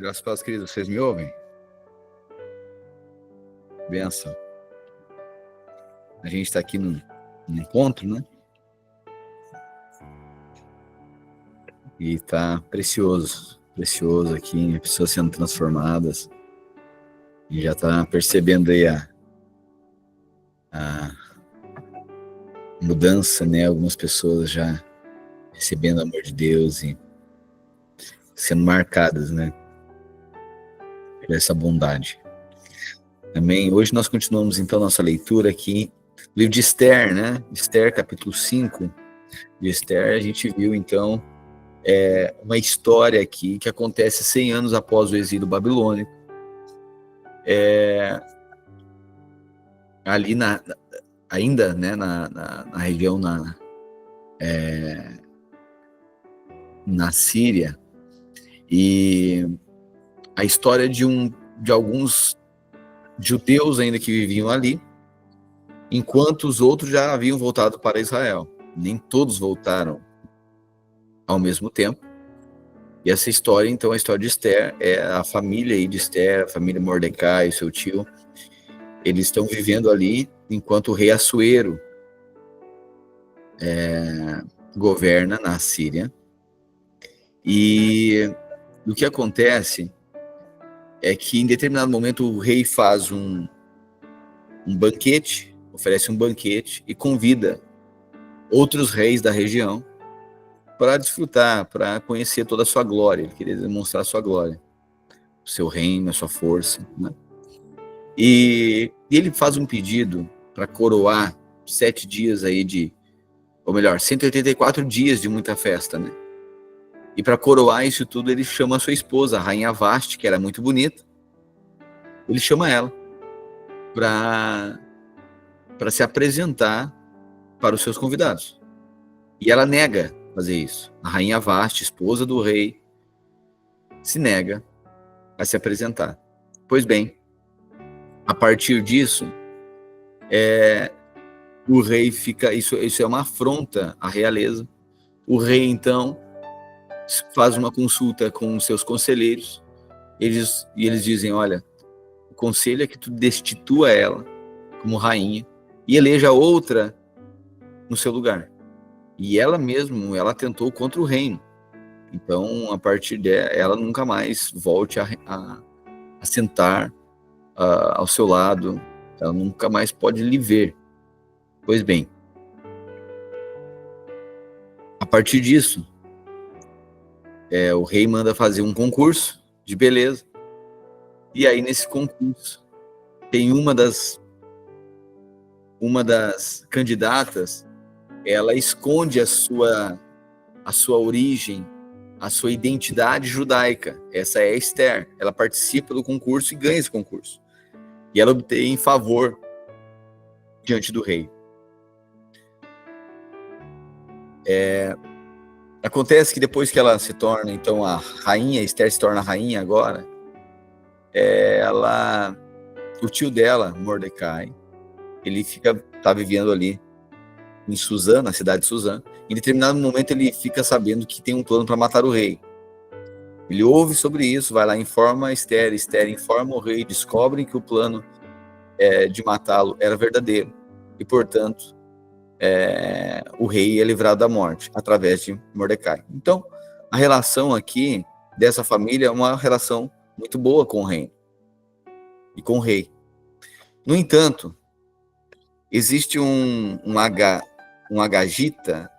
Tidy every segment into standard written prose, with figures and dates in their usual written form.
Graças a Deus, queridos, vocês me ouvem? Benção. A gente está aqui num encontro, né? E tá precioso aqui, pessoas sendo transformadas. E já tá percebendo aí a mudança, né? Algumas pessoas já recebendo o amor de Deus e sendo marcadas, né? Por essa bondade. Também, hoje nós continuamos então nossa leitura aqui, livro de Esther, né? Esther, capítulo 5 de Esther. A gente viu então uma história aqui que acontece 100 anos após o exílio babilônico. Ali ainda, né, na região na Síria, e a história de alguns judeus ainda que viviam ali, enquanto os outros já haviam voltado para Israel. Nem todos voltaram ao mesmo tempo. E essa história, então, a história de Esther, é a família aí de Esther, a família Mordecai, seu tio, eles estão vivendo ali enquanto o rei Assuero governa na Síria. E o que acontece é que em determinado momento o rei faz um banquete, oferece um banquete e convida outros reis da região para desfrutar, para conhecer toda a sua glória. Ele queria demonstrar a sua glória, o seu reino, a sua força, né? E ele faz um pedido para coroar 7 dias aí ou melhor, 184 dias de muita festa, né? E para coroar isso tudo, ele chama a sua esposa, a rainha Vasti, que era muito bonita. Ele chama ela para se apresentar para os seus convidados. E ela nega fazer isso. A rainha Vasti, esposa do rei, se nega a se apresentar. Pois bem, a partir disso, o rei fica... Isso é uma afronta à realeza. O rei, então, faz uma consulta com os seus conselheiros. Eles dizem, olha, o conselho é que tu destitua ela como rainha e eleja outra no seu lugar. E ela tentou contra o reino. Então, a partir dela, ela nunca mais volte a sentar ao seu lado. Ela nunca mais pode lhe ver. Pois bem, a partir disso, o rei manda fazer um concurso de beleza. E aí, nesse concurso, tem uma das candidatas, ela esconde a sua origem, a sua identidade judaica. Essa é a Esther. Ela participa do concurso e ganha esse concurso. E ela obtém favor diante do rei. Acontece que depois que ela se torna, então, a rainha, Esther se torna a rainha agora, o tio dela, Mordecai, ele tá vivendo ali em Suzã, na cidade de Suzã. Em determinado momento ele fica sabendo que tem um plano para matar o rei. Ele ouve sobre isso, vai lá, informa Esther, Esther informa o rei, descobrem que o plano de matá-lo era verdadeiro. E, portanto, o rei é livrado da morte, através de Mordecai. Então, a relação aqui dessa família é uma relação muito boa com o reino e com o rei. No entanto, existe um agagita,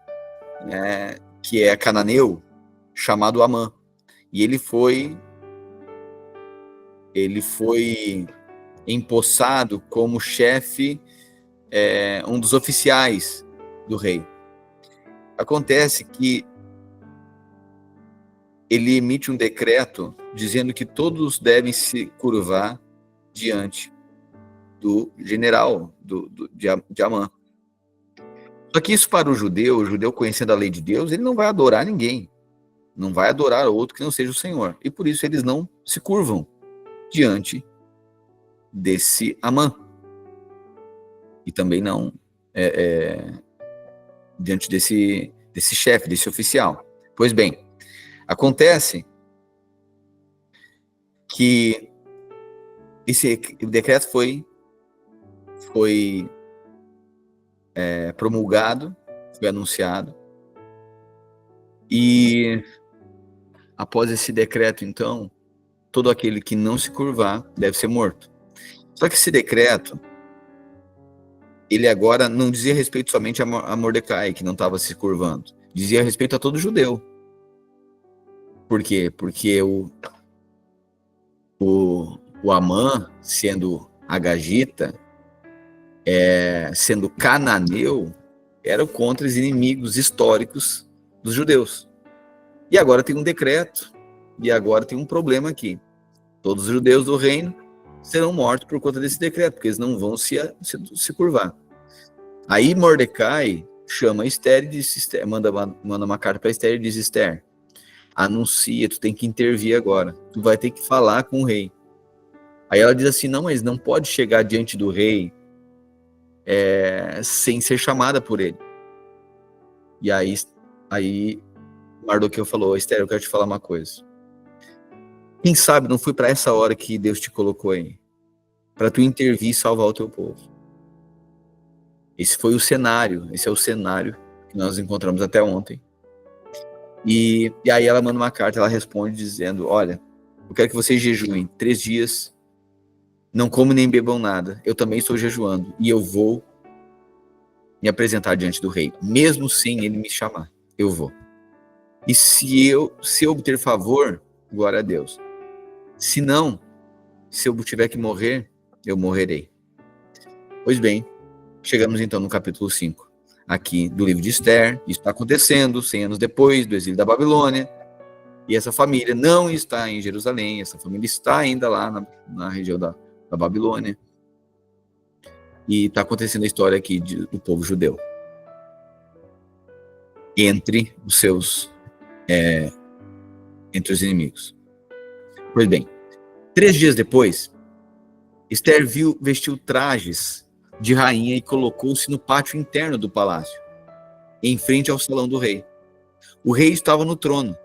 né, que é cananeu, chamado Amã. E ele foi empossado como chefe, um dos oficiais do rei. Acontece que ele emite um decreto dizendo que todos devem se curvar diante do general de Amã. Só que isso para o judeu conhecendo a lei de Deus, ele não vai adorar ninguém. Não vai adorar outro que não seja o Senhor. E por isso eles não se curvam diante desse Amã. E também não diante desse chefe, desse oficial. Pois bem, acontece que esse decreto foi promulgado, foi anunciado, e após esse decreto, então, todo aquele que não se curvar deve ser morto. Só que esse decreto, ele agora não dizia respeito somente a Mordecai, que não estava se curvando, dizia respeito a todo judeu. Por quê? Porque o Amã, sendo agagita, sendo cananeu, era contra os inimigos históricos dos judeus. E agora tem um decreto, e agora tem um problema aqui. Todos os judeus do reino serão mortos por conta desse decreto, porque eles não vão se curvar. Aí Mordecai chama Esther e diz, manda uma carta para Esther e diz: Esther, anuncia, tu tem que intervir agora, tu vai ter que falar com o rei. Aí ela diz assim: não, mas não pode chegar diante do rei sem ser chamada por ele. E aí Mardoqueu falou: Esther, eu quero te falar uma coisa. Quem sabe não foi para essa hora que Deus te colocou aí, para tu intervir e salvar o teu povo. Esse foi o cenário, esse é o cenário que nós encontramos até ontem. E aí ela manda uma carta, ela responde dizendo: olha, eu quero que vocês jejuem 3 dias, não comam nem bebam nada, eu também estou jejuando, e eu vou me apresentar diante do rei, mesmo sem ele me chamar, eu vou. E se eu obter favor, glória a Deus. Se não, se eu tiver que morrer, eu morrerei. Pois bem, chegamos então no capítulo 5, aqui do livro de Esther. Isso está acontecendo 100 anos depois do exílio da Babilônia, e essa família não está em Jerusalém, essa família está ainda lá na região da Babilônia, e está acontecendo a história aqui do povo judeu entre os inimigos. Pois bem, 3 dias depois, Esther vestiu trajes de rainha e colocou-se no pátio interno do palácio, em frente ao salão do rei. O rei estava no trono,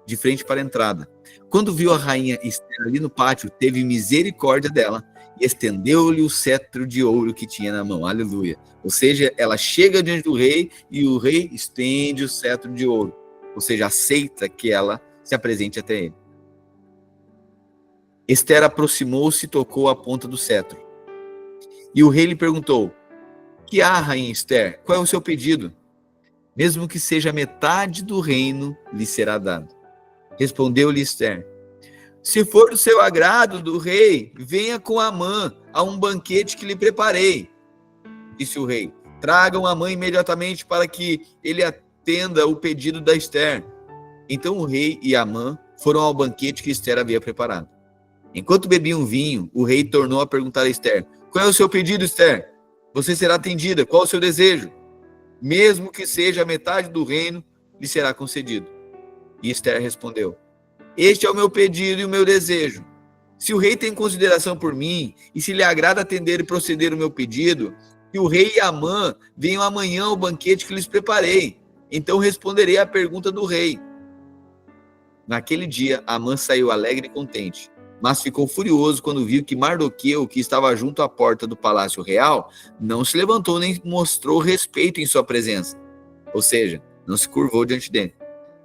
de frente para a entrada. Quando viu a rainha Esther ali no pátio, teve misericórdia dela e estendeu-lhe o cetro de ouro que tinha na mão. Aleluia. Ou seja, ela chega diante do rei e o rei estende o cetro de ouro. Ou seja, aceita que ela se apresente até ele. Esther aproximou-se e tocou a ponta do cetro. E o rei lhe perguntou: que há, rainha Esther? Qual é o seu pedido? Mesmo que seja metade do reino, lhe será dado. Respondeu-lhe Esther: se for do seu agrado, do rei, venha com Amã a um banquete que lhe preparei. Disse o rei: tragam Amã imediatamente para que ele atenda o pedido da Esther. Então o rei e Amã foram ao banquete que Esther havia preparado. Enquanto bebiam vinho, o rei tornou a perguntar a Esther: qual é o seu pedido, Esther? Você será atendida. Qual é o seu desejo? Mesmo que seja a metade do reino, lhe será concedido. E Esther respondeu: este é o meu pedido e o meu desejo. Se o rei tem consideração por mim, e se lhe agrada atender e proceder o meu pedido, que o rei e Amã venham amanhã ao banquete que lhes preparei. Então responderei à pergunta do rei. Naquele dia, Amã saiu alegre e contente, mas ficou furioso quando viu que Mardoqueu, que estava junto à porta do palácio real, não se levantou nem mostrou respeito em sua presença. Ou seja, não se curvou diante dele.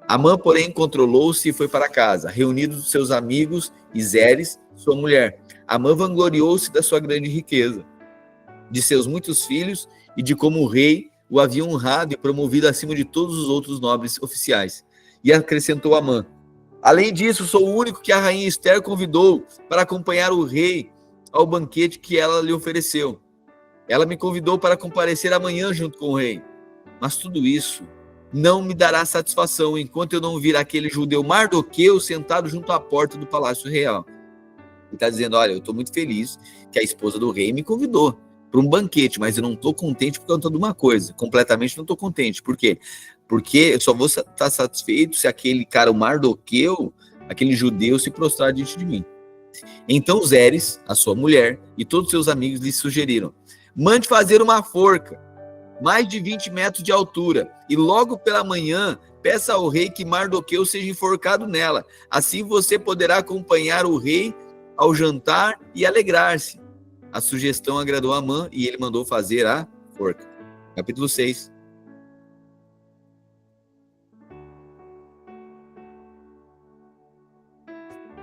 Amã, porém, controlou-se e foi para casa, reunido dos seus amigos e Zeres, sua mulher. Amã vangloriou-se da sua grande riqueza, de seus muitos filhos e de como o rei o havia honrado e promovido acima de todos os outros nobres oficiais. E acrescentou Amã: além disso, sou o único que a rainha Esther convidou para acompanhar o rei ao banquete que ela lhe ofereceu. Ela me convidou para comparecer amanhã junto com o rei. Mas tudo isso não me dará satisfação enquanto eu não vir aquele judeu Mardoqueu sentado junto à porta do palácio real. Ele está dizendo: olha, eu estou muito feliz que a esposa do rei me convidou para um banquete, mas eu não estou contente por conta de uma coisa. Completamente não estou contente. Por quê? Porque eu só vou estar satisfeito se aquele cara, o Mardoqueu, aquele judeu, se prostrar diante de mim. Então Zeres, a sua mulher, e todos seus amigos lhe sugeriram: mande fazer uma forca, mais de 20 metros de altura, e logo pela manhã peça ao rei que Mardoqueu seja enforcado nela. Assim você poderá acompanhar o rei ao jantar e alegrar-se. A sugestão agradou a Amã e ele mandou fazer a forca. Capítulo 6.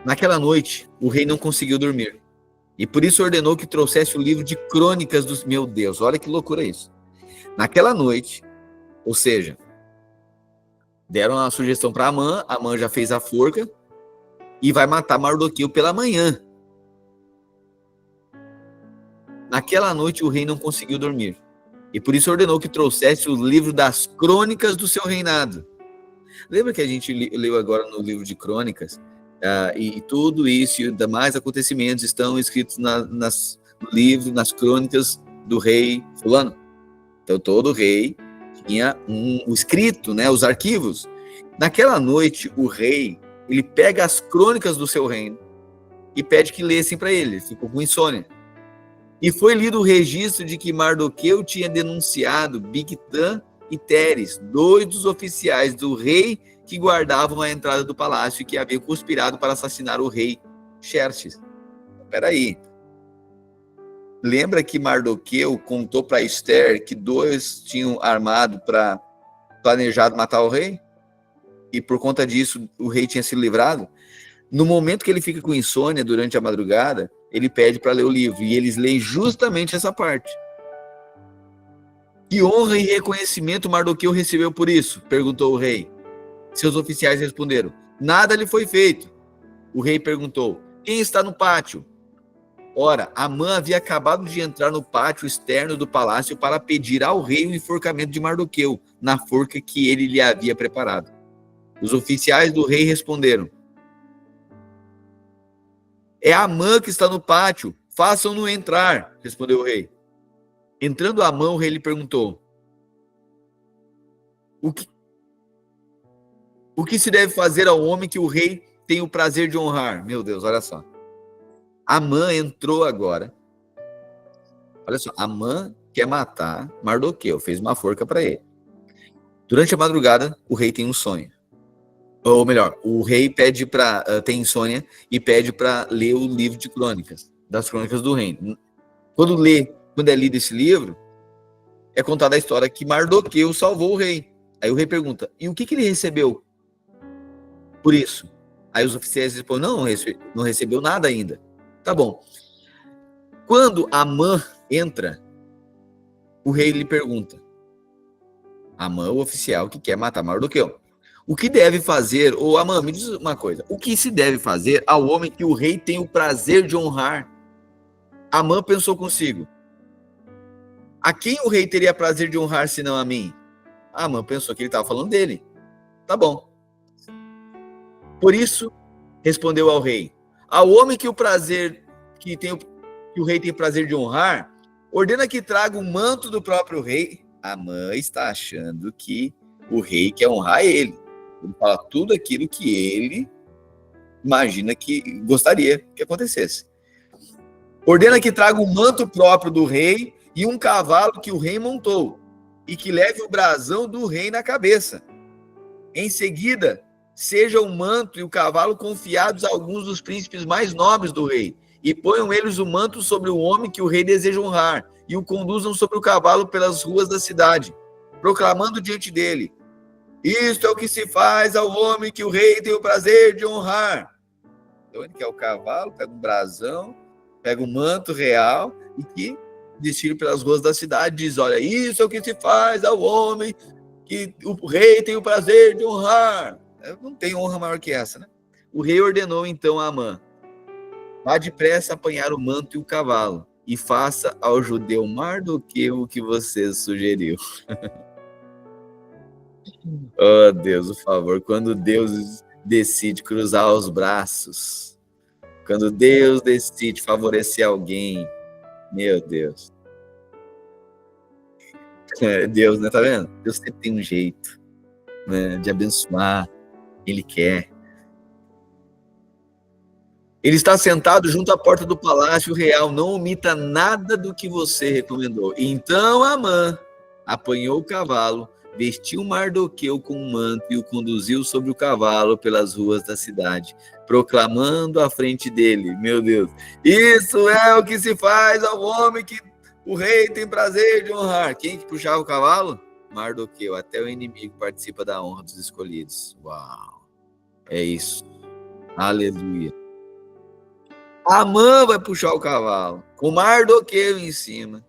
Naquela noite, o rei não conseguiu dormir. E por isso ordenou que trouxesse o livro de crônicas dos... Meu Deus, olha que loucura isso. Naquela noite, ou seja, deram a sugestão para Amã já fez a forca e vai matar Mardoqueu pela manhã. Naquela noite, o rei não conseguiu dormir. E por isso ordenou que trouxesse o livro das crônicas do seu reinado. Lembra que a gente leu agora no livro de crônicas? E tudo isso e demais acontecimentos estão escritos no livro, nas crônicas do rei fulano. Então todo rei tinha o escrito, né, os arquivos. Naquela noite o rei, ele pega as crônicas do seu reino e pede que lessem para ele. Ele ficou com insônia. E foi lido o registro de que Mardoqueu tinha denunciado Bigtã e Teres, 2 dos oficiais do rei que guardavam a entrada do palácio e que haviam conspirado para assassinar o rei Xerxes. Espera aí. Lembra que Mardoqueu contou para Esther que 2 tinham planejado matar o rei? E por conta disso o rei tinha se livrado? No momento que ele fica com insônia durante a madrugada, ele pede para ler o livro. E eles leem justamente essa parte. Que honra e reconhecimento Mardoqueu recebeu por isso? Perguntou o rei. Seus oficiais responderam: nada lhe foi feito. O rei perguntou: quem está no pátio? Ora, Amã havia acabado de entrar no pátio externo do palácio para pedir ao rei o enforcamento de Mardoqueu, na forca que ele lhe havia preparado. Os oficiais do rei responderam: é Amã que está no pátio, façam-no entrar, respondeu o rei. Entrando Amã, o rei lhe perguntou: o que se deve fazer ao homem que o rei tem o prazer de honrar? Meu Deus, olha só. Amã entrou agora. Olha só, Amã quer matar Mardoqueu, fez uma forca para ele. Durante a madrugada, o rei tem um sonho. Ou melhor, o rei tem insônia e pede para ler o livro de crônicas, das crônicas do reino. Quando é lido esse livro, é contada a história que Mardoqueu salvou o rei. Aí o rei pergunta: e o que ele recebeu por isso? Aí os oficiais respondem: não recebeu nada ainda. Tá bom. Quando Amã entra, o rei lhe pergunta, Amã, o oficial que quer matar Mardoqueu, o que deve fazer, ou Amã, me diz uma coisa, o que se deve fazer ao homem que o rei tem o prazer de honrar? Amã pensou consigo: a quem o rei teria prazer de honrar senão a mim? Amã pensou que ele estava falando dele. Tá bom. Por isso, respondeu ao rei: ao homem que o rei tem prazer de honrar, ordena que traga o manto do próprio rei. Amã está achando que o rei quer honrar ele. Ele fala tudo aquilo que ele imagina que gostaria que acontecesse. Ordena que traga o manto próprio do rei e um cavalo que o rei montou, e que leve o brasão do rei na cabeça. Em seguida, seja o manto e o cavalo confiados a alguns dos príncipes mais nobres do rei, e ponham eles o manto sobre o homem que o rei deseja honrar, e o conduzam sobre o cavalo pelas ruas da cidade, proclamando diante dele: isto é o que se faz ao homem que o rei tem o prazer de honrar. Então ele quer o cavalo, pega um brasão, pega o manto real e que desfile pelas ruas da cidade, diz: olha, isso é o que se faz ao homem que o rei tem o prazer de honrar. Não tem honra maior que essa, né? O rei ordenou então a Amã: vá depressa apanhar o manto e o cavalo e faça ao judeu Mardoqueu o que você sugeriu. Oh, Deus, por favor, quando Deus decide cruzar os braços, quando Deus decide favorecer alguém, meu Deus. Deus, né? Tá vendo? Deus sempre tem um jeito, né, de abençoar. Ele quer. Ele está sentado junto à porta do palácio real. Não omita nada do que você recomendou. Então Amã apanhou o cavalo, vestiu Mardoqueu com um manto e o conduziu sobre o cavalo pelas ruas da cidade, proclamando à frente dele, meu Deus, isso é o que se faz ao homem que o rei tem prazer de honrar. Quem que puxava o cavalo? Mardoqueu. Até o inimigo participa da honra dos escolhidos. Uau! É isso. Aleluia. Amã vai puxar o cavalo, com Mardoqueu em cima.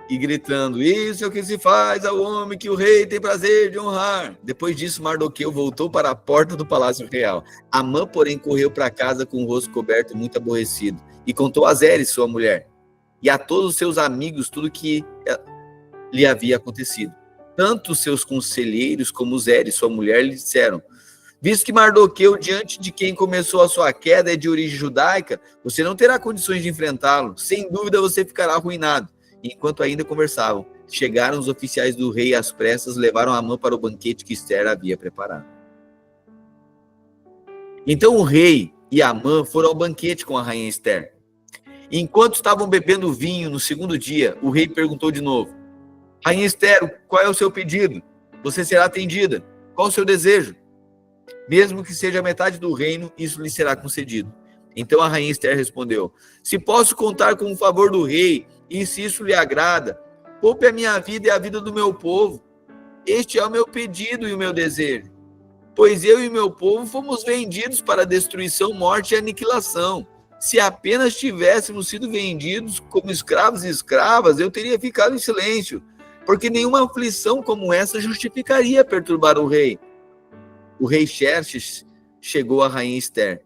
E gritando, isso é o que se faz ao homem que o rei tem prazer de honrar. Depois disso, Mardoqueu voltou para a porta do palácio real. Amã, porém, correu para casa com o rosto coberto, muito aborrecido, e contou a Zeres, sua mulher, e a todos os seus amigos tudo o que lhe havia acontecido. Tanto os seus conselheiros como Zeres, sua mulher, lhe disseram, visto que Mardoqueu, diante de quem começou a sua queda, é de origem judaica, você não terá condições de enfrentá-lo. Sem dúvida você ficará arruinado. Enquanto ainda conversavam, chegaram os oficiais do rei às pressas, levaram Amã para o banquete que Ester havia preparado. Então o rei e Amã foram ao banquete com a rainha Ester. Enquanto estavam bebendo vinho no segundo dia, o rei perguntou de novo, rainha Ester, qual é o seu pedido? Você será atendida. Qual o seu desejo? Mesmo que seja metade do reino, isso lhe será concedido. Então a rainha Ester respondeu, se posso contar com o favor do rei, e se isso lhe agrada, poupe a minha vida e a vida do meu povo. Este é o meu pedido e o meu desejo. Pois eu e meu povo fomos vendidos para destruição, morte e aniquilação. Se apenas tivéssemos sido vendidos como escravos e escravas, eu teria ficado em silêncio, porque nenhuma aflição como essa justificaria perturbar o rei. O rei Xerxes chegou à rainha Ester.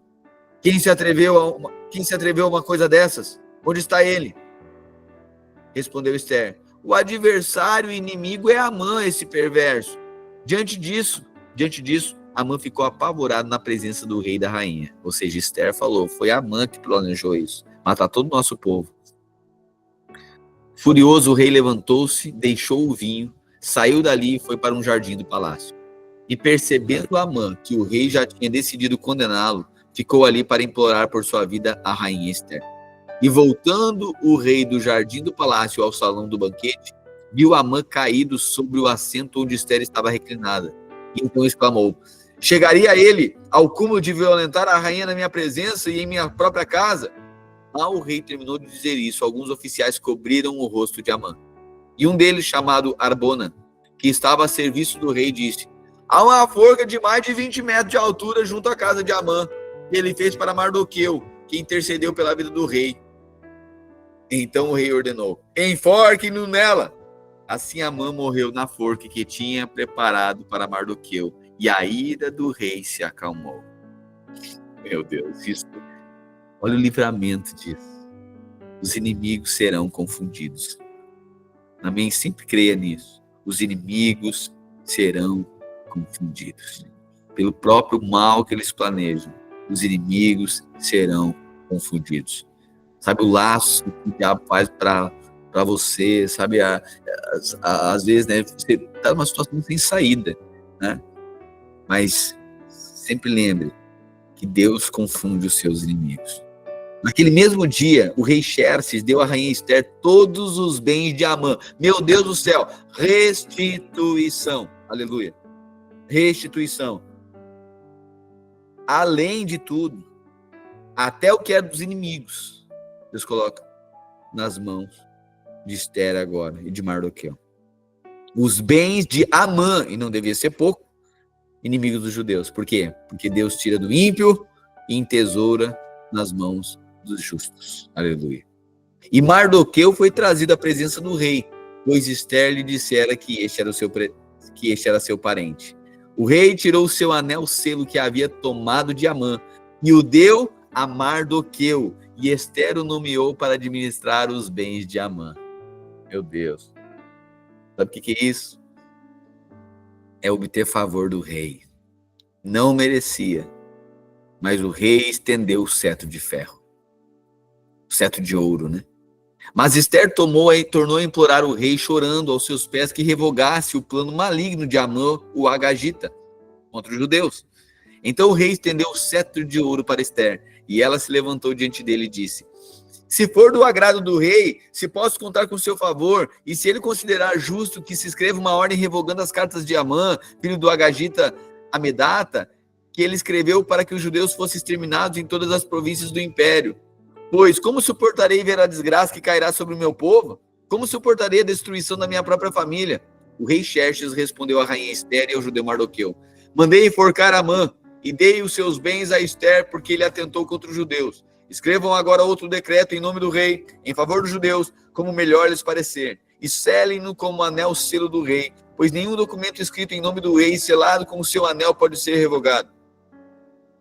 Quem se atreveu a uma coisa dessas? Onde está ele? Respondeu Ester, o adversário e inimigo é Amã, esse perverso. Diante disso, Amã ficou apavorado na presença do rei e da rainha. Ou seja, Ester falou, foi Amã que planejou isso, matar todo o nosso povo. Furioso, o rei levantou-se, deixou o vinho, saiu dali e foi para um jardim do palácio. E percebendo Amã que o rei já tinha decidido condená-lo, ficou ali para implorar por sua vida a rainha Ester. E voltando o rei do jardim do palácio ao salão do banquete, viu Amã caído sobre o assento onde Ester estava reclinada. E então exclamou, chegaria ele ao cúmulo de violentar a rainha na minha presença e em minha própria casa? Mal o rei terminou de dizer isso, alguns oficiais cobriram o rosto de Amã. E um deles, chamado Arbona, que estava a serviço do rei, disse, há uma forca de mais de 20 metros de altura junto à casa de Amã, que ele fez para Mardoqueu, que intercedeu pela vida do rei. Então o rei ordenou, enforquem-no nela. Assim Amã morreu na forca que tinha preparado para Mardoqueu, e a ira do rei se acalmou. Meu Deus, isso, olha o livramento disso. Os inimigos serão confundidos. Amém? Sempre creia nisso. Os inimigos serão confundidos. Pelo próprio mal que eles planejam, os inimigos serão confundidos. Sabe o laço que o diabo faz para você, sabe? Às vezes, né, você está numa situação sem saída, né? Mas sempre lembre que Deus confunde os seus inimigos. Naquele mesmo dia, o rei Xerxes deu à rainha Ester todos os bens de Amã. Meu Deus do céu, restituição. Aleluia. Restituição. Além de tudo, até o que era dos inimigos, Deus coloca nas mãos de Ester agora e de Mardoqueu. Os bens de Amã, e não devia ser pouco, inimigos dos judeus. Por quê? Porque Deus tira do ímpio e entesoura nas mãos dos justos. Aleluia. E Mardoqueu foi trazido à presença do rei, pois Ester lhe dissera que este era seu parente. O rei tirou o seu anel selo que havia tomado de Amã e o deu a Mardoqueu, e Ester o nomeou para administrar os bens de Amã. Meu Deus. Sabe o que é isso? É obter favor do rei. Não merecia, mas o rei estendeu o cetro de ferro. O cetro de ouro, né? Mas Ester tornou a implorar o rei, chorando aos seus pés, que revogasse o plano maligno de Amã, o Agagita, contra os judeus. Então o rei estendeu o cetro de ouro para Ester, e ela se levantou diante dele e disse, Se for do agrado do rei, se posso contar com seu favor, e se ele considerar justo que se escreva uma ordem revogando as cartas de Amã, filho do Agagita Amedata, que ele escreveu para que os judeus fossem exterminados em todas as províncias do império. Pois como suportarei ver a desgraça que cairá sobre o meu povo? Como suportarei a destruição da minha própria família? O rei Xerxes respondeu à rainha Ester e ao judeu Mardoqueu: mandei enforcar Amã e dei os seus bens a Ester porque ele atentou contra os judeus. Escrevam agora outro decreto em nome do rei, em favor dos judeus, como melhor lhes parecer, e selem-no como anel selo do rei, pois nenhum documento escrito em nome do rei, selado com o seu anel, pode ser revogado.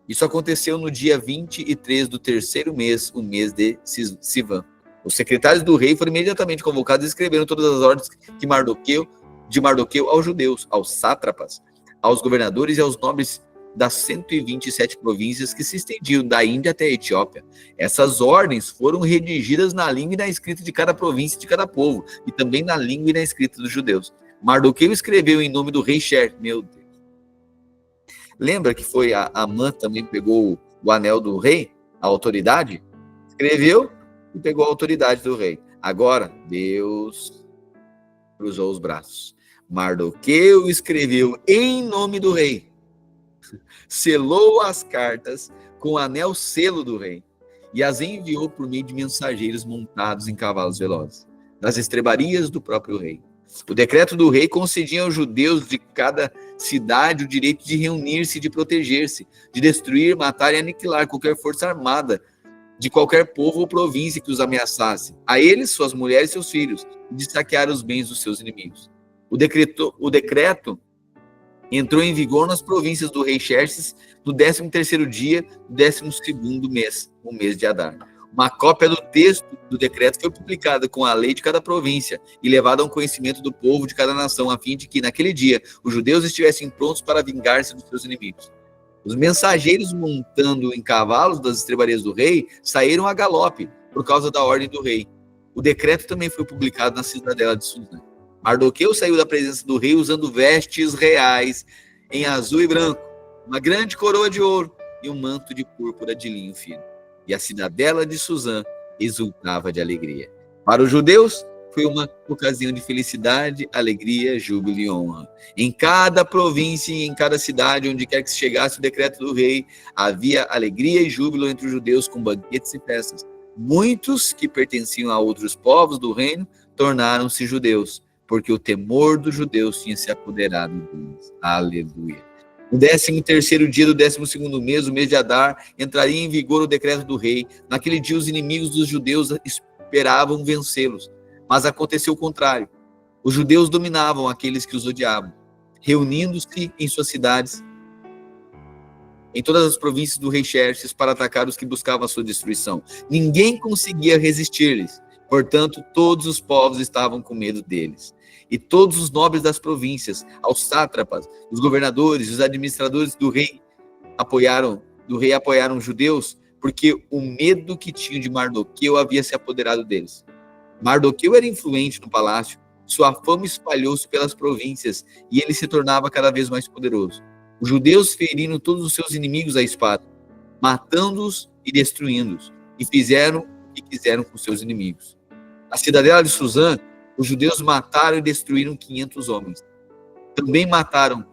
Isso aconteceu no dia 23 do terceiro mês, o mês de Sivan. Os secretários do rei foram imediatamente convocados e escreveram todas as ordens de Mardoqueu aos judeus, aos sátrapas, aos governadores e aos nobres das 127 províncias que se estendiam da Índia até a Etiópia. Essas ordens foram redigidas na língua e na escrita de cada província e de cada povo, e também na língua e na escrita dos judeus. Mardoqueu escreveu em nome do rei Xerxes. Meu Deus. Lembra que foi a Amã também pegou o anel do rei, a autoridade? Escreveu e pegou a autoridade do rei. Agora, Deus cruzou os braços. Mardoqueu escreveu em nome do rei, selou as cartas com o anel selo do rei e as enviou por meio de mensageiros montados em cavalos velozes, das estrebarias do próprio rei. O decreto do rei concedia aos judeus de cada cidade o direito de reunir-se e de proteger-se, de destruir, matar e aniquilar qualquer força armada de qualquer povo ou província que os ameaçasse, a eles, suas mulheres e seus filhos, e de saquear os bens dos seus inimigos. O decreto entrou em vigor nas províncias do rei Xerxes no 13º dia do 12º mês, o mês de Adar. Uma cópia do texto do decreto foi publicada com a lei de cada província e levada ao conhecimento do povo de cada nação, a fim de que, naquele dia, os judeus estivessem prontos para vingar-se dos seus inimigos. Os mensageiros, montando em cavalos das estrebarias do rei, saíram a galope por causa da ordem do rei. O decreto também foi publicado na cidadela de Suzã. Mardoqueu saiu da presença do rei usando vestes reais em azul e branco, uma grande coroa de ouro e um manto de púrpura de linho fino. E a cidadela de Suzã exultava de alegria. Para os judeus, foi uma ocasião de felicidade, alegria, júbilo e honra. Em cada província e em cada cidade, onde quer que se chegasse o decreto do rei, havia alegria e júbilo entre os judeus com banquetes e festas. Muitos que pertenciam a outros povos do reino tornaram-se judeus, porque o temor dos judeus tinha se apoderado deles. Aleluia. No 13º dia do 12º mês, o mês de Adar, entraria em vigor o decreto do rei. Naquele dia, os inimigos dos judeus esperavam vencê-los. Mas aconteceu o contrário. Os judeus dominavam aqueles que os odiavam, reunindo-se em suas cidades, em todas as províncias do rei Xerxes, para atacar os que buscavam a sua destruição. Ninguém conseguia resistir-lhes. Portanto, todos os povos estavam com medo deles. E todos os nobres das províncias, aos sátrapas, os governadores, os administradores do rei apoiaram os judeus, porque o medo que tinham de Mardoqueu havia se apoderado deles. Mardoqueu era influente no palácio, sua fama espalhou-se pelas províncias e ele se tornava cada vez mais poderoso. Os judeus feriram todos os seus inimigos à espada, matando-os e destruindo-os, e fizeram o que quiseram com seus inimigos. Na cidadela de Suzã, os judeus mataram e destruíram 500 homens. Também mataram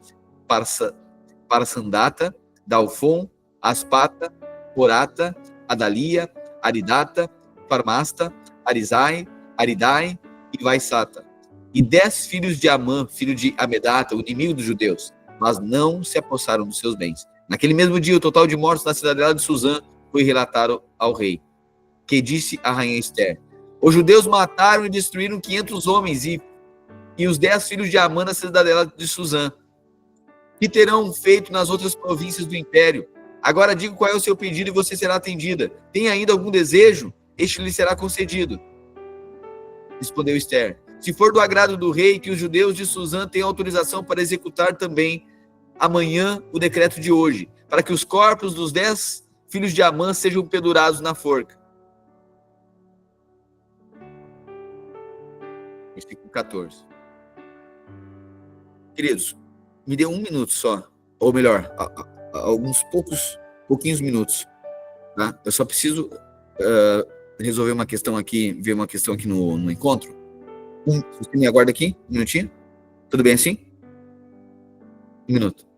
Parasandata, Dalfon, Aspata, Porata, Adalia, Aridata, Farmasta, Arizai, Aridai e Vaisata. E 10 filhos de Amã, filho de Amedata, o inimigo dos judeus, mas não se apossaram dos seus bens. Naquele mesmo dia, o total de mortos na cidadela de Suzã foi relatado ao rei, que disse à rainha Ester: os judeus mataram e destruíram 500 homens e os 10 filhos de Amã na cidadela de Suzã. Que terão feito nas outras províncias do império? Agora diga qual é o seu pedido e você será atendida. Tem ainda algum desejo? Este lhe será concedido. Respondeu Ester: se for do agrado do rei, que os judeus de Suzã tenham autorização para executar também amanhã o decreto de hoje, para que os corpos dos 10 filhos de Amã sejam pendurados na forca. Versículo 14. Queridos, me dê um minuto só, ou melhor, alguns pouquinhos minutos, tá? Eu só preciso resolver uma questão aqui, ver uma questão aqui no encontro. Você me aguarda aqui, um minutinho? Tudo bem assim? Um minuto.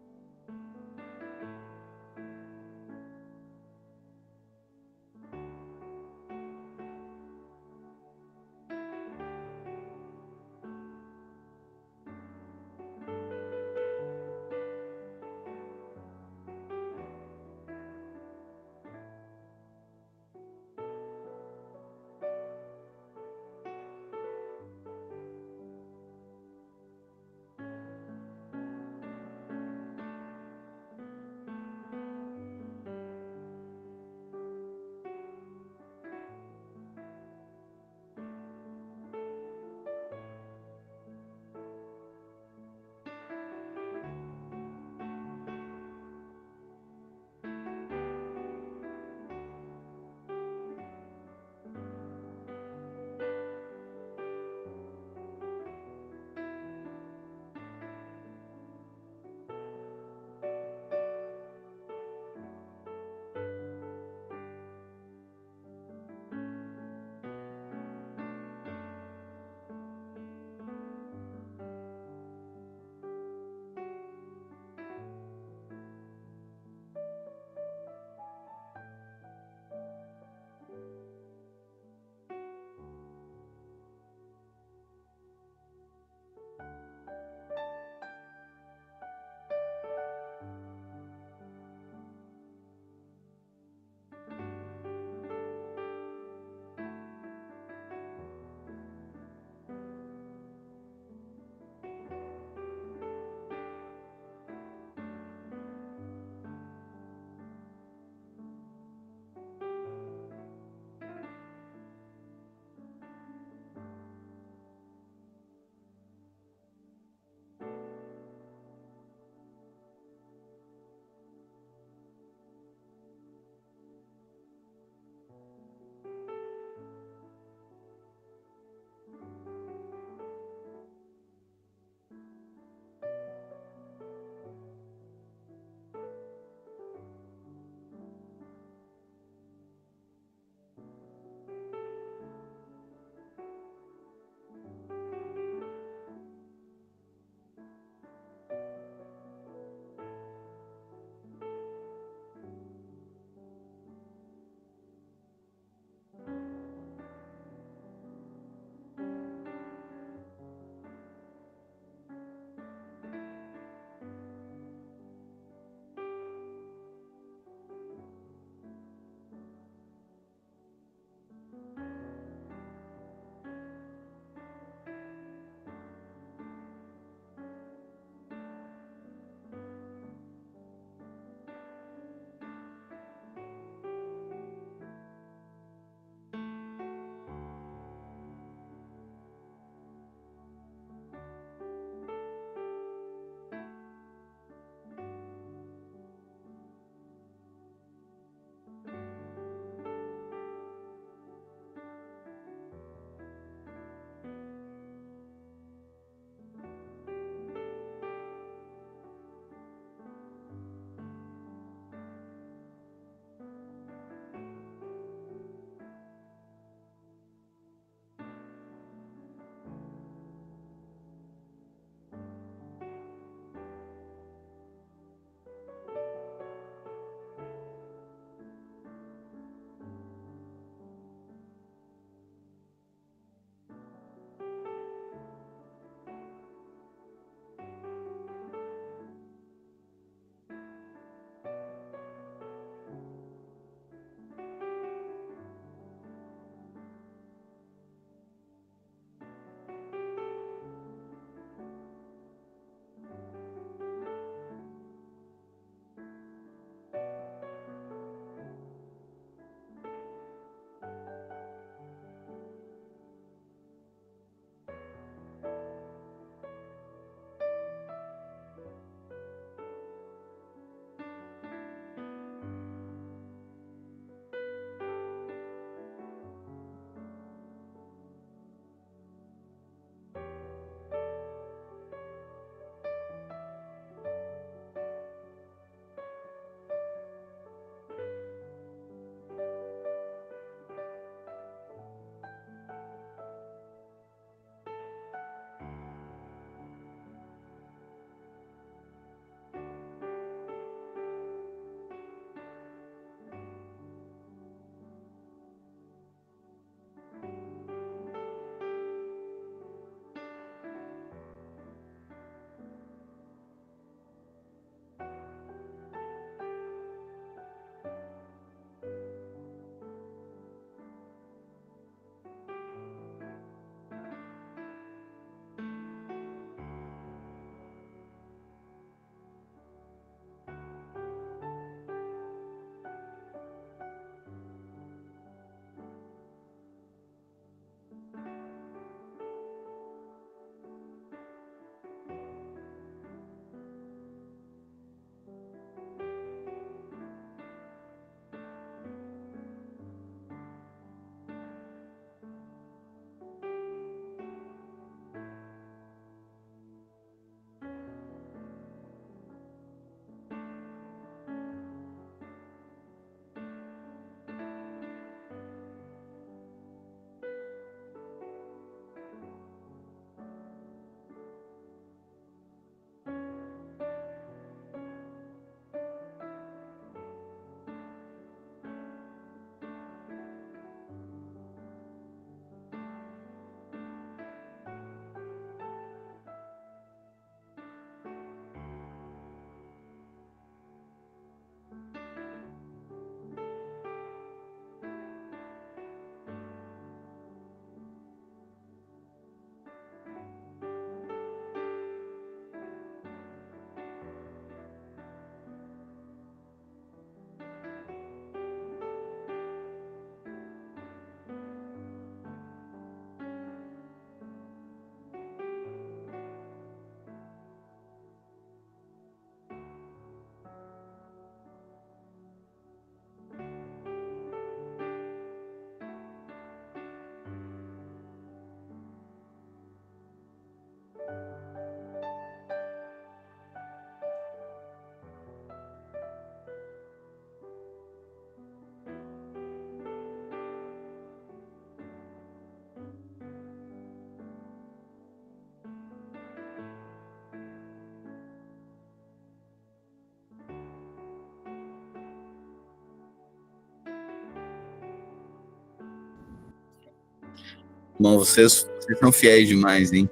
Irmão, vocês são fiéis demais, hein?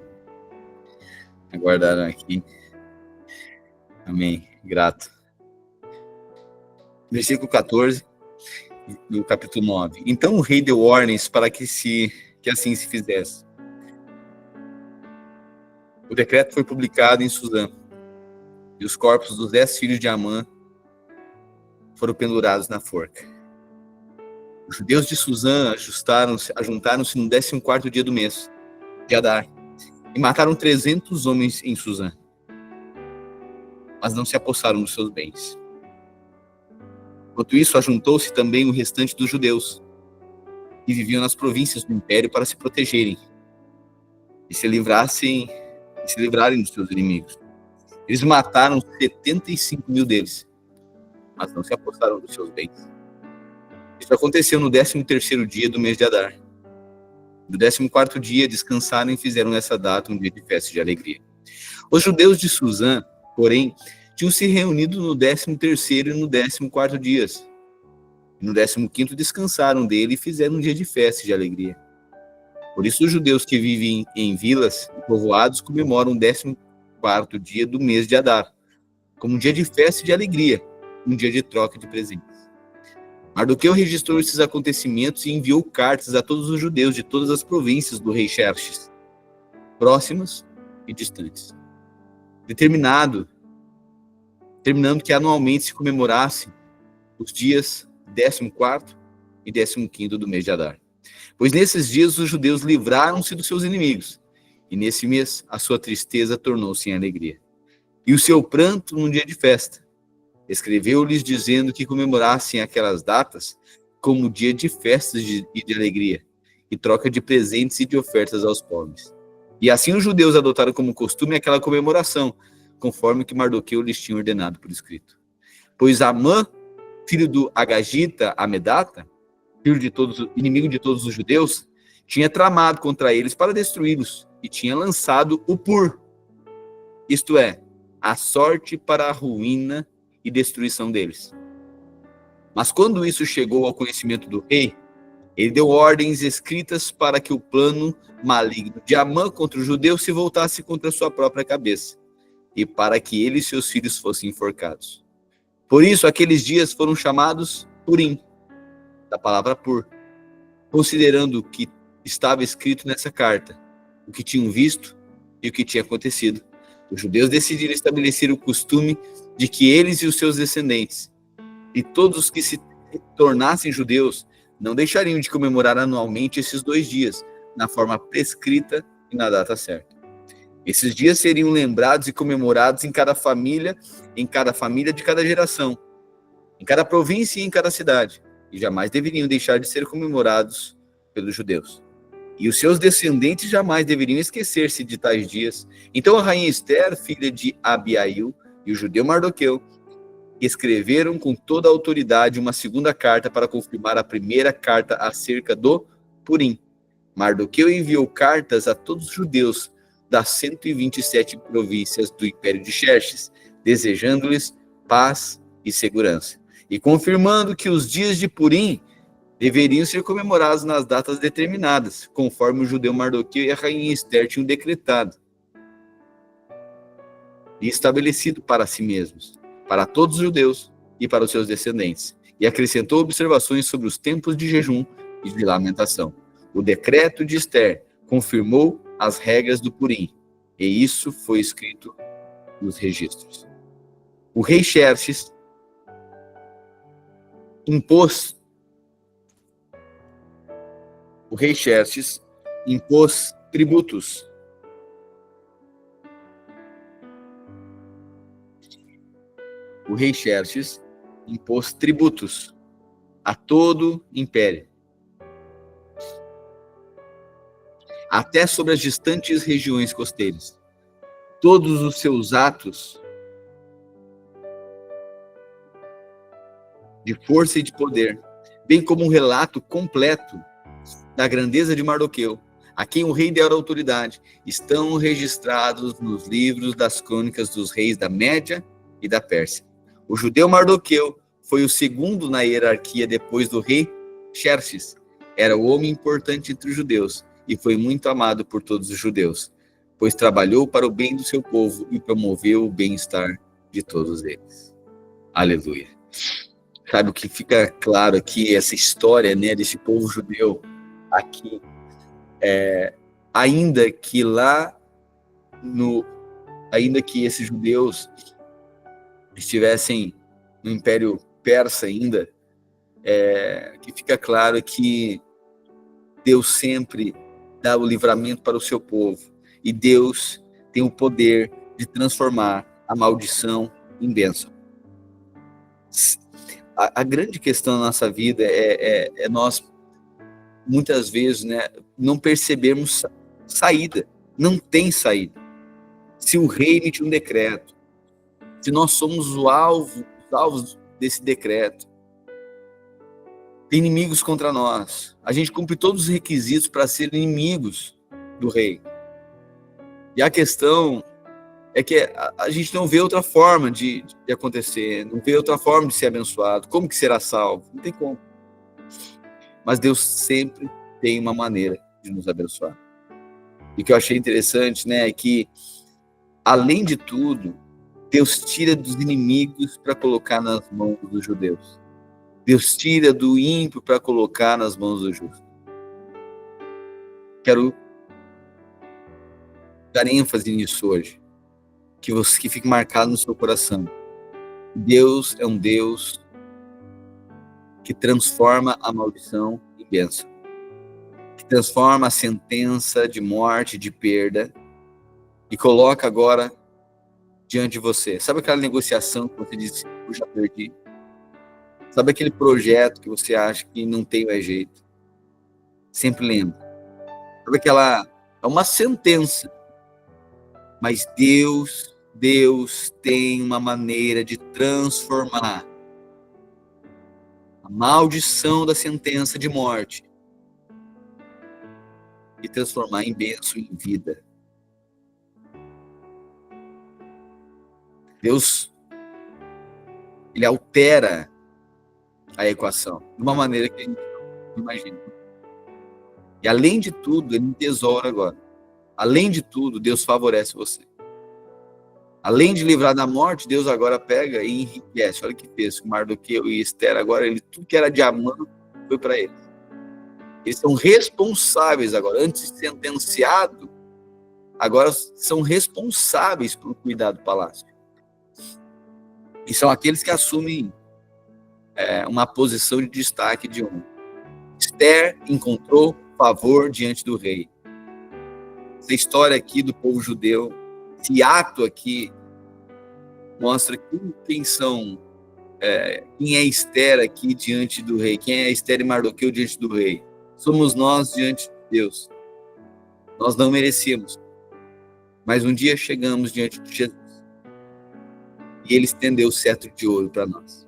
Aguardaram aqui. Amém. Grato. Versículo 14 do capítulo 9. Então o rei deu ordens para que assim se fizesse. O decreto foi publicado em Suzã, e os corpos dos 10 filhos de Amã foram pendurados na forca. Os judeus de Suzã ajuntaram-se no 14º dia do mês de Adar, e mataram 300 homens em Suzã, mas não se apossaram dos seus bens. Enquanto isso, ajuntou-se também o restante dos judeus, que viviam nas províncias do império para se protegerem e se livrarem dos seus inimigos. Eles mataram 75 mil deles, mas não se apossaram dos seus bens. Isso aconteceu no 13º dia do mês de Adar. No 14º dia, descansaram e fizeram nessa data um dia de festa e de alegria. Os judeus de Suzã, porém, tinham se reunido no 13º e no 14º dias. E no 15º descansaram dele e fizeram um dia de festa e de alegria. Por isso os judeus que vivem em vilas e povoados comemoram o 14º dia do mês de Adar, como um dia de festa e de alegria, um dia de troca de presentes. Mardoqueu registrou esses acontecimentos e enviou cartas a todos os judeus de todas as províncias do rei Xerxes, próximas e distantes, determinando que anualmente se comemorasse os dias 14º e 15º do mês de Adar. Pois nesses dias os judeus livraram-se dos seus inimigos, e nesse mês a sua tristeza tornou-se em alegria, e o seu pranto num dia de festa. Escreveu-lhes dizendo que comemorassem aquelas datas como dia de festas e de alegria, e troca de presentes e de ofertas aos pobres. E assim os judeus adotaram como costume aquela comemoração, conforme que Mardoqueu lhes tinha ordenado por escrito. Pois Amã, filho do Agagita Amedata, inimigo de todos os judeus, tinha tramado contra eles para destruí-los, e tinha lançado o pur, isto é, a sorte para a ruína e destruição deles. Mas quando isso chegou ao conhecimento do rei, ele deu ordens escritas para que o plano maligno de Amã contra os judeus se voltasse contra sua própria cabeça, e para que ele e seus filhos fossem enforcados. Por isso, aqueles dias foram chamados Purim, da palavra pur, considerando o que estava escrito nessa carta, o que tinham visto e o que tinha acontecido. Os judeus decidiram estabelecer o costume de que eles e os seus descendentes, e todos os que se tornassem judeus, não deixariam de comemorar anualmente esses 2 dias, na forma prescrita e na data certa. Esses dias seriam lembrados e comemorados em cada família de cada geração, em cada província e em cada cidade, e jamais deveriam deixar de ser comemorados pelos judeus. E os seus descendentes jamais deveriam esquecer-se de tais dias. Então a rainha Esther, filha de Abiail, e o judeu Mardoqueu escreveram com toda a autoridade uma segunda carta para confirmar a primeira carta acerca do Purim. Mardoqueu enviou cartas a todos os judeus das 127 províncias do Império de Xerxes, desejando-lhes paz e segurança, e confirmando que os dias de Purim deveriam ser comemorados nas datas determinadas, conforme o judeu Mardoqueu e a rainha Esther tinham decretado e estabelecido para si mesmos, para todos os judeus e para os seus descendentes, e acrescentou observações sobre os tempos de jejum e de lamentação. O decreto de Esther confirmou as regras do Purim, e isso foi escrito nos registros. O rei Xerxes impôs tributos a todo o império, até sobre as distantes regiões costeiras. Todos os seus atos de força e de poder, bem como um relato completo da grandeza de Mardoqueu, a quem o rei deu autoridade, estão registrados nos livros das crônicas dos reis da Média e da Pérsia. O judeu Mardoqueu foi o segundo na hierarquia depois do rei Xerxes. Era o homem importante entre os judeus e foi muito amado por todos os judeus, pois trabalhou para o bem do seu povo e promoveu o bem-estar de todos eles. Aleluia. Sabe o que fica claro aqui, essa história, né, desse povo judeu aqui, ainda que esses judeus estivessem no Império Persa ainda, que fica claro que Deus sempre dá o livramento para o seu povo, e Deus tem o poder de transformar a maldição em bênção. A grande questão da nossa vida é nós, muitas vezes, né, não percebermos saída. Não tem saída. Se o rei emitiu um decreto, se nós somos os alvos desse decreto, tem inimigos contra nós, a gente cumpre todos os requisitos para ser inimigos do rei. E a questão é que a gente não vê outra forma de acontecer, não vê outra forma de ser abençoado. Como que será salvo? Não tem como. Mas Deus sempre tem uma maneira de nos abençoar. E o que eu achei interessante, né, é que, além de tudo, Deus tira dos inimigos para colocar nas mãos dos judeus. Deus tira do ímpio para colocar nas mãos do justo. Quero dar ênfase nisso hoje. Que fique marcado no seu coração. Deus é um Deus que transforma a maldição em bênção. Que transforma a sentença de morte, de perda, e coloca agora diante de você. Sabe aquela negociação que você disse, eu já perdi? Sabe aquele projeto que você acha que não tem mais jeito? Sempre lembra. Sabe é uma sentença. Mas Deus tem uma maneira de transformar a maldição da sentença de morte e transformar em bênção, em vida. Deus, ele altera a equação de uma maneira que a gente não imagina. E além de tudo, ele tesoura agora. Além de tudo, Deus favorece você. Além de livrar da morte, Deus agora pega e enriquece. Olha o que fez com Mardoqueu e Esther. Agora, tudo que era diamante foi para eles. Eles são responsáveis agora. Antes de sentenciado, agora são responsáveis por cuidar do palácio. E são aqueles que assumem uma posição de destaque de honra. Esther encontrou favor diante do rei. Essa história aqui do povo judeu, esse ato aqui, mostra quem é Esther aqui diante do rei, quem é Esther e Mardoqueu diante do rei. Somos nós diante de Deus. Nós não merecíamos, mas um dia chegamos diante de Jesus e ele estendeu o cetro de ouro para nós.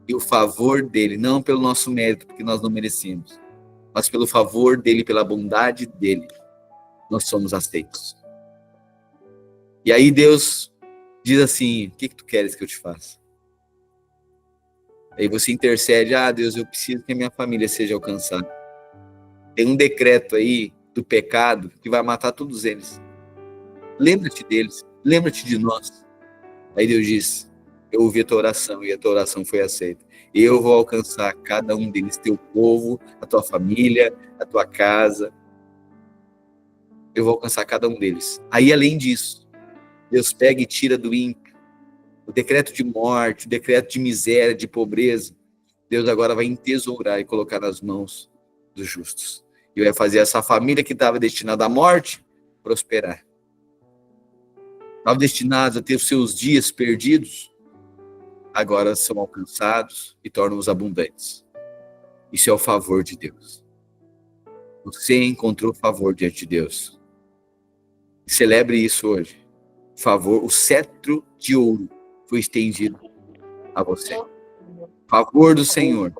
E o favor dele, não pelo nosso mérito, porque nós não merecíamos, mas pelo favor dele, pela bondade dele, nós somos aceitos. E aí Deus diz assim, o que tu queres que eu te faça? Aí você intercede, Deus, eu preciso que a minha família seja alcançada. Tem um decreto aí do pecado que vai matar todos eles. Lembra-te deles, lembra-te de nós. Aí Deus diz, eu ouvi a tua oração e a tua oração foi aceita. Eu vou alcançar cada um deles, teu povo, a tua família, a tua casa. Eu vou alcançar cada um deles. Aí, além disso, Deus pega e tira do ímpio o decreto de morte, o decreto de miséria, de pobreza. Deus agora vai entesourar e colocar nas mãos dos justos. E vai fazer essa família que estava destinada à morte prosperar. Estavam destinados a ter os seus dias perdidos, agora são alcançados e tornam-os abundantes. Isso é o favor de Deus. Você encontrou favor diante de Deus. Celebre isso hoje. Favor, o cetro de ouro foi estendido a você. Favor do Senhor.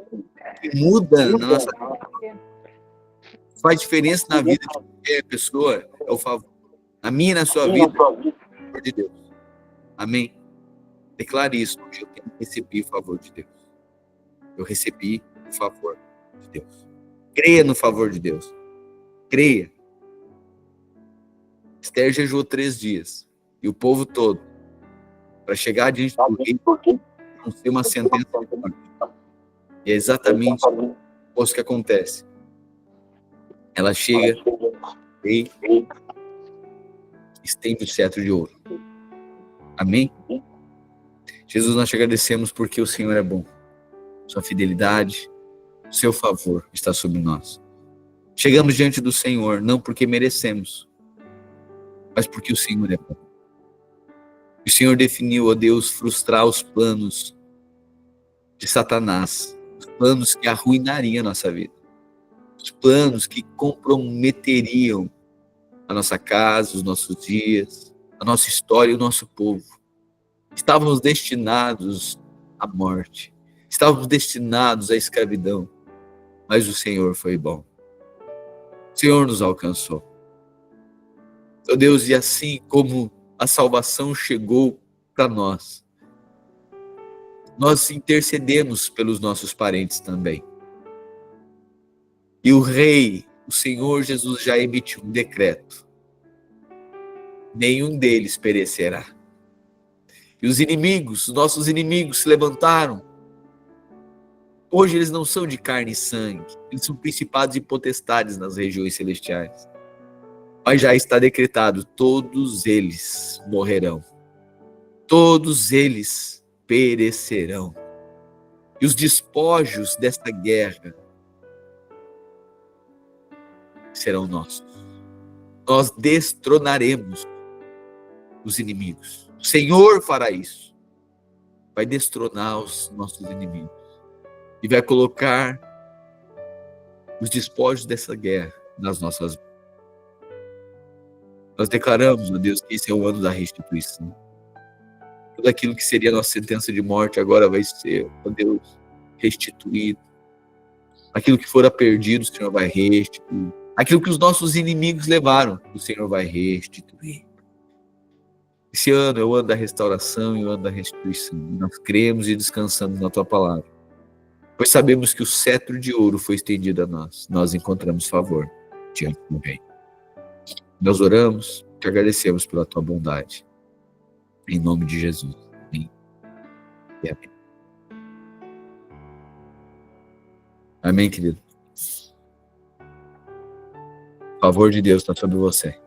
Que muda na nossa vida. Faz diferença na vida de qualquer pessoa, é o favor. Na minha e na sua vida, é o favor de Deus. Amém? Declare isso. Hoje eu recebi o favor de Deus. Eu recebi o favor de Deus. Creia no favor de Deus. Creia. Esther jejuou 3 dias. E o povo todo. Para chegar diante do rei, não ser uma sentença de morte. E é exatamente o que acontece. Ela chega, rei, estende o cetro de ouro. Amém? Jesus, nós te agradecemos porque o Senhor é bom. Sua fidelidade, seu favor está sobre nós. Chegamos diante do Senhor, não porque merecemos, mas porque o Senhor é bom. O Senhor definiu, ó Deus, frustrar os planos de Satanás, os planos que arruinariam a nossa vida, os planos que comprometeriam a nossa casa, os nossos dias, a nossa história e o nosso povo. Estávamos destinados à morte, estávamos destinados à escravidão, mas o Senhor foi bom. O Senhor nos alcançou. Ó Deus, e assim como a salvação chegou para nós, nós intercedemos pelos nossos parentes também. E o Rei, o Senhor Jesus, já emitiu um decreto. Nenhum deles perecerá. E os inimigos, os nossos inimigos se levantaram. Hoje eles não são de carne e sangue, eles são principados e potestades nas regiões celestiais. Mas já está decretado, todos eles morrerão. Todos eles perecerão. E os despojos desta guerra serão nossos. Nós destronaremos os inimigos. O Senhor fará isso. Vai destronar os nossos inimigos. E vai colocar os despojos dessa guerra nas nossas mãos. Nós declaramos, ó Deus, que esse é o ano da restituição. Tudo aquilo que seria a nossa sentença de morte agora vai ser, ó Deus, restituído. Aquilo que fora perdido, o Senhor vai restituir. Aquilo que os nossos inimigos levaram, o Senhor vai restituir. Esse ano é o ano da restauração e o ano da restituição. Nós cremos e descansamos na Tua palavra. Pois sabemos que o cetro de ouro foi estendido a nós. Nós encontramos favor diante do Rei. Nós oramos, te agradecemos pela Tua bondade. Em nome de Jesus. Amém. E amém. Amém, querido. O favor de Deus está sobre você.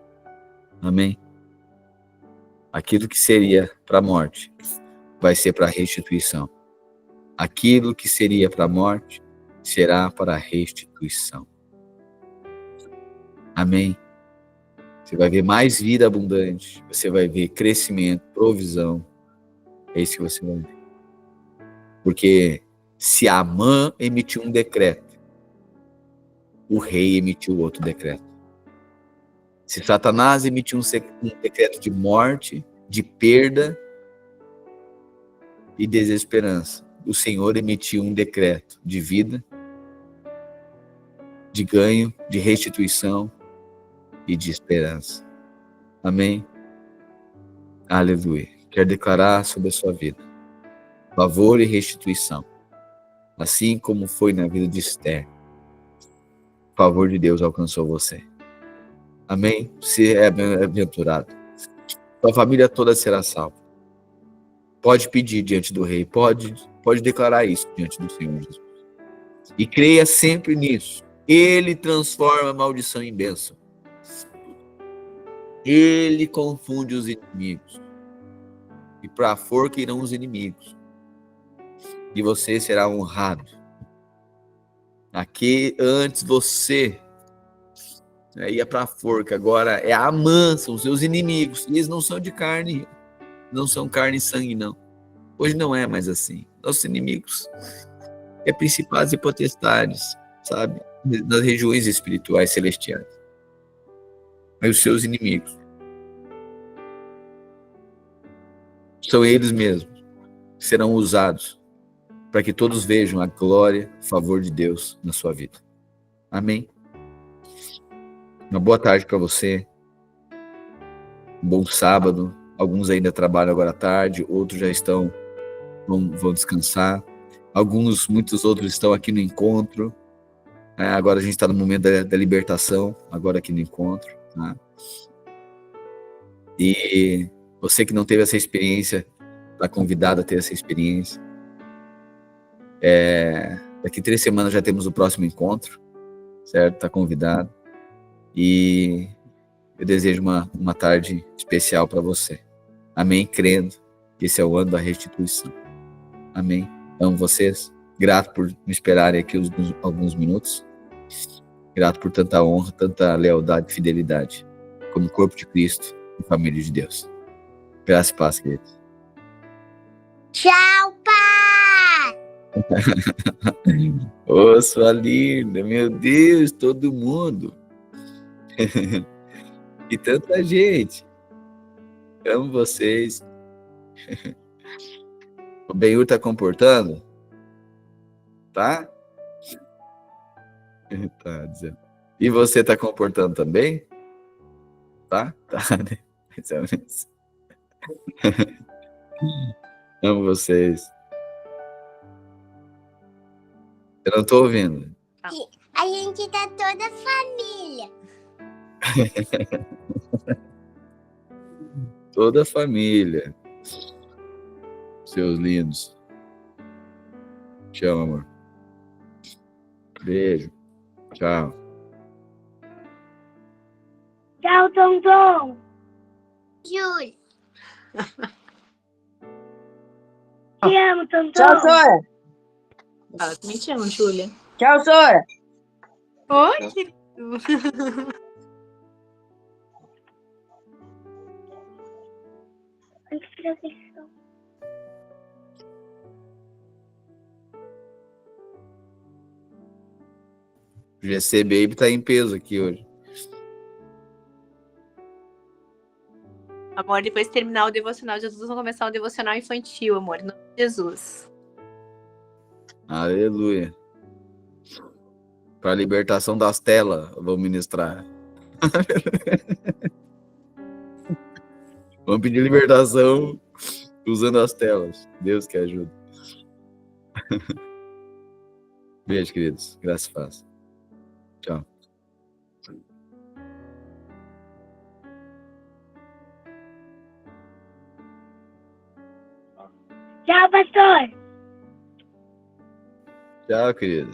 Amém. Aquilo que seria para a morte vai ser para a restituição. Aquilo que seria para a morte será para a restituição. Amém. Você vai ver mais vida abundante. Você vai ver crescimento, provisão. É isso que você vai ver. Porque se Amã emitiu um decreto, o rei emitiu outro decreto. Se Satanás emitiu um decreto de morte, de perda e desesperança, o Senhor emitiu um decreto de vida, de ganho, de restituição e de esperança. Amém? Aleluia. Quero declarar sobre a sua vida favor e restituição, assim como foi na vida de Esther. O favor de Deus alcançou você. Amém? Você é bem-aventurado. Sua família toda será salva. Pode pedir diante do Rei, pode declarar isso diante do Senhor Jesus. E creia sempre nisso. Ele transforma a maldição em bênção. Ele confunde os inimigos. E para a forca irão os inimigos. E você será honrado. Aqui antes você ia para a forca, agora é a Amã, são os seus inimigos. Eles não são de carne, não são carne e sangue, não. Hoje não é mais assim. Nossos inimigos é principados e potestades, sabe? Das regiões espirituais celestiais. Mas os seus inimigos são eles mesmos que serão usados para que todos vejam a glória, o favor de Deus na sua vida. Amém? Uma boa tarde para você. Um bom sábado. Alguns ainda trabalham agora à tarde, outros já vão descansar. Muitos outros estão aqui no encontro. Agora a gente está no momento da libertação, agora aqui no encontro. Tá? E você que não teve essa experiência, está convidado a ter essa experiência. Daqui 3 semanas já temos o próximo encontro, certo? Está convidado. E eu desejo uma tarde especial para você. Amém? Crendo que esse é o ano da restituição. Amém? Amo vocês. Grato por me esperarem aqui alguns minutos. Grato por tanta honra, tanta lealdade e fidelidade. Como corpo de Cristo e família de Deus. Graça e paz, queridos. Tchau, pai! Ô, sua linda, meu Deus, todo mundo. E tanta gente. Amo vocês. O Benhur tá comportando? Tá? Tá dizendo. E você tá comportando também? Tá? Tá, né? Amo vocês. Eu não tô ouvindo. A gente tá toda família. Toda a família. Seus lindos. Te amo, amor. Beijo. Tchau. Tchau, Tom. Júlio. Te amo, Tom. Tchau, Sora. Ela também te ama, Júlia. Tchau, Sora. Oi, querido. O GC Baby tá em peso aqui hoje. Amor, depois de terminar o devocional de Jesus, vamos começar um devocional infantil, amor, em nome de Jesus. Aleluia. Para a libertação das telas, eu vou ministrar. Vamos pedir libertação usando as telas. Deus que ajuda. Beijo, queridos. Graças a Deus. Tchau. Tchau, pastor. Tchau, querida.